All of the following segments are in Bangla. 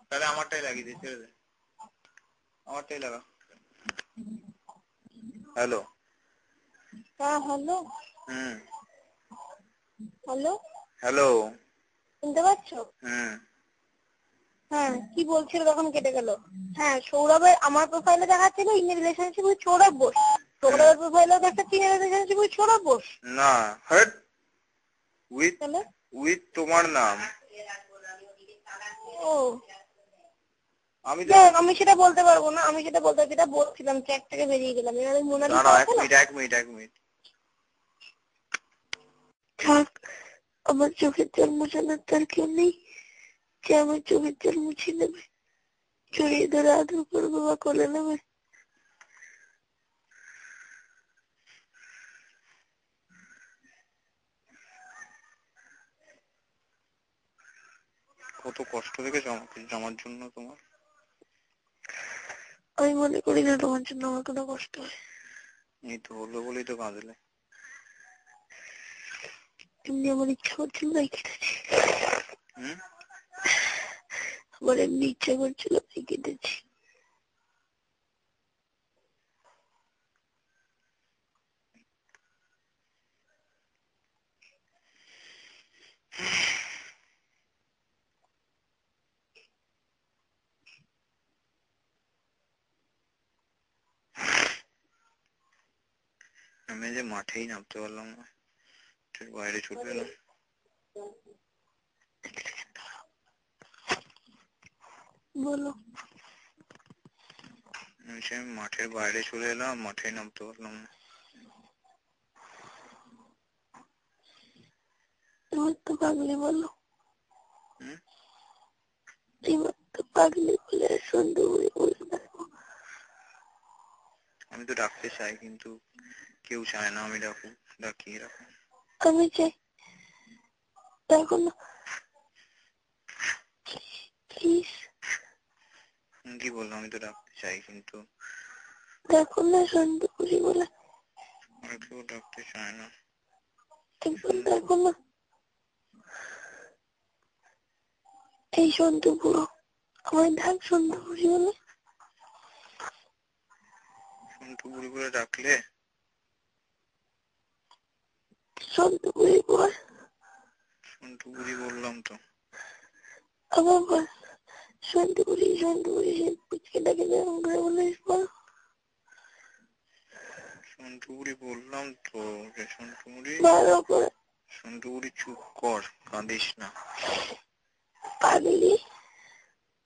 তাহলে আমারটাই লাগিয়ে দিই, ছেড়ে দে, আমারটাই লাগা। হ্যালো। হ্যাঁ হ্যালো। Hello hello. শুনতে পাচ্ছ? হ্যাঁ কি বলছিল তখন কেটে গেল। হ্যাঁ সৌরভের আমার প্রোফাইলে দেখাচ্ছিল in relationship with Sourav Bose, সৌরভের প্রোফাইলেও দেখাচ্ছে in relationship with Sourav Bose. না হ্যাট, উইথ তোমার নাম। ও আমি সেটা বলতে পারবো না, আমি সেটা বলতে যেটা বলছিলাম চ্যাট থেকে বেরিয়ে গেলাম। এবার মোনালিসা আছে না, এক মিনিট থাক আমার চোখের জল মোছানোর তার কেউ নেই যে আমার চোখের জল মুছে নেবে, জড়িয়ে ধরে আদর করবে বা কোলে নেবে। কত কষ্ট দেখেছো আমাকে আমার জন্য তোমার। আমি মনে করি না তোমার জন্য আমার কোনো কষ্ট হয়। এই তো হলো বলেই তো কাঁদলে। এমনি আমার ইচ্ছা করছিল তাই কেটেছি, আমার এমনি ইচ্ছা করছিল তাই কেটেছি। আমি যে মাঠেই নামতে পারলাম না, বাইরে ছুটে এলাম। বলো। আমি মাঠের বাইরে চলে এলাম, মাঠেই নামতে পারলাম না। তোমার তো পাগলি বলো, তোমার তো পাগলি বলে সুন্দরী বলে দেখো। আমি তো ডাকতে চাই কিন্তু কেউ চায় না আমি ডাকুক, ডাকিয়ে রাখো। আমি চাই, দেখো না প্লিজ। কি বললাম, আমি তো ডাকতে চাই কিন্তু দেখো না সুন্দরী বলে, কেউ ডাকতে চায় না। একবার দেখো না। এই সন্তু বুড়ো আমার ডাক সুন্দরী বলে। সন্টু বুড়ি করে ডাকলে? সন্তু বুড়ি বল। সন্টু বুড়ি বললাম তো। আবার বল সন্তু বুড়ি সে পুচকে ডাকে যেরকম করে বলিস বল। সন্টু বুড়ি বললাম তো, যে সন্টু বুড়ি। ভালো করে। সন্টু বুড়ি চুপ কর, কাঁদিস না। পাগলি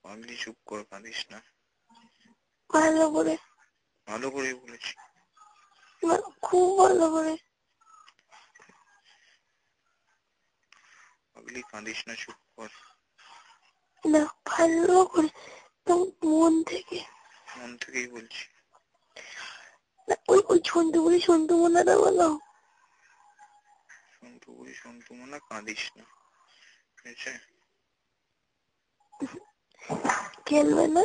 পাগলি চুপ কর, কাঁদিস না। ভালো করে। ভালো করে বলেছি, খুব ভালো করে। পাগলি কাঁদিস না, চুপ কর। না ভালো করে, মন থেকে। মন থেকেই বলছি। ওই সন্তু বুড়ি সন্তু মোনাটা বলো। সন্টু বুড়ি সন্টু মোনা কাঁদিস না, ঠিক আছে? খেলবে না?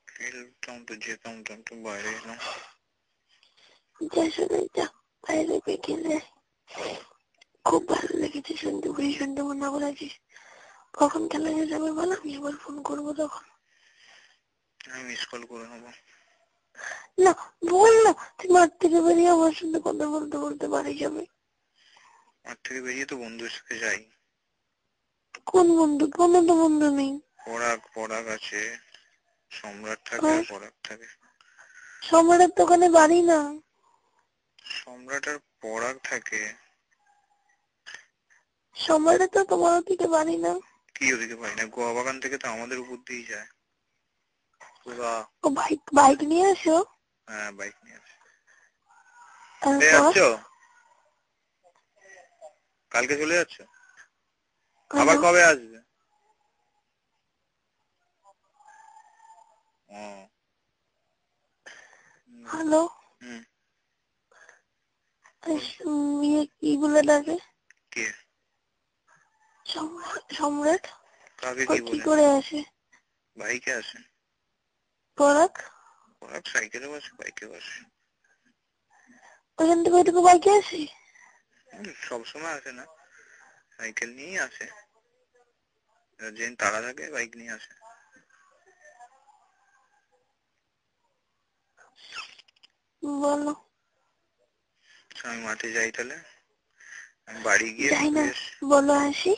খেলতাম তো, যেতাম তো, একটু বাইরে এলাম। যা শোনাই যা, বাইরে গিয়ে খেলে। খুব ভালো লেগেছে সন্তু বুড়ি সন্তু মোনা বলেছিস। কখন খেলা যাবে বল, আমি আবার ফোন করবো তখন। আমি মিস কল করে নেবো। না বল না, তুই মাঠ থেকে বেরিয়ে আমার সঙ্গে কথা বলতে বলতে বাড়ি যাবে। মাঠ থেকে বেরিয়ে তো বন্ধুর সাথে যাই। কোন বন্ধু? কোনো তো বন্ধু নেই। পরাগ আছে, সম্রাট থাকে আর পরাগ থাকে। সম্রাটের তো ওখানে বাড়ি না। সম্রাট আর পরাগ থাকে। সম্রাটের তো তোমার ওদিকে বাড়ি না। কি ওদিকে পাই না, গোয়া বাগান থেকে তো আমাদের উপর দিয়েই যায় পুরা। ও বাইক নিয়ে আসো? হ্যাঁ বাইক নিয়ে আসে। তারপর? যাচ্ছ কালকে চলে যাচ্ছ? আবার কবে আসবে? হ্যালো ইয়ে কি বলে ডাকে? কে? সম্রাট। কাকে কি করে আসে? বাইকে আসে। পরাগ? পরাগ সাইকেলে বসে, বাইকে বসে। ওখান থেকে ওইটুকু বাইকে আসে? সবসময় আসে না, সাইকেল নিয়েই আসে, যেদিন তাড়া থাকে বাইক নিয়ে আসে। বলো। আমি মাঠে যাই তাহলে, আমি বাড়ি গিয়ে যাই না, ফ্রেশ, বলো আসি।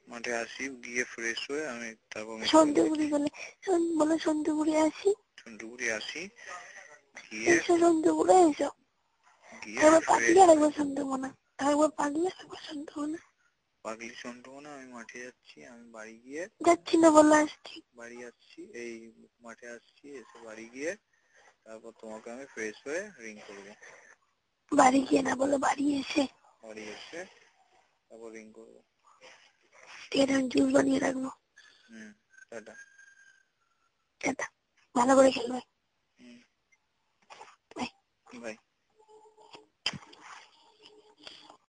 মাঠে আসি, গিয়ে ফ্রেশ হয়ে আমি তারপর সন্ধ্যেপুরি বলে, বলো সন্ধ্যেপুরি আসি। সন্ধ্যেপুরি আসি, গিয়ে এসো সন্ধ্যেপুরে এসো। গিয়ে একবার পাগলি ফ্রেশ, আর একবার সন্ধ্যেমনা, একবার পাগলি আর একবার সন্ধ্যেমনা। পাগলি চন্দ্রকোনা, আমি মাঠে যাচ্ছি, আমি বাড়ি গিয়ে, যাচ্ছি না বলো আসছি। বাড়ি আসছি, এই মাঠে আসছি, এসে বাড়ি গিয়ে তারপর তোমাকে আমি ফ্রেশ হয়ে রিং করবো। বাড়ি গিয়ে না, বলো বাড়ি এসে। বাড়ি এসে তারপর রিং করবো। ঠিক আছে, আমি জুস বানিয়ে রাখবো। টাটা। টাটা, ভালো করে খেলবে। হুম, বাই। বাই।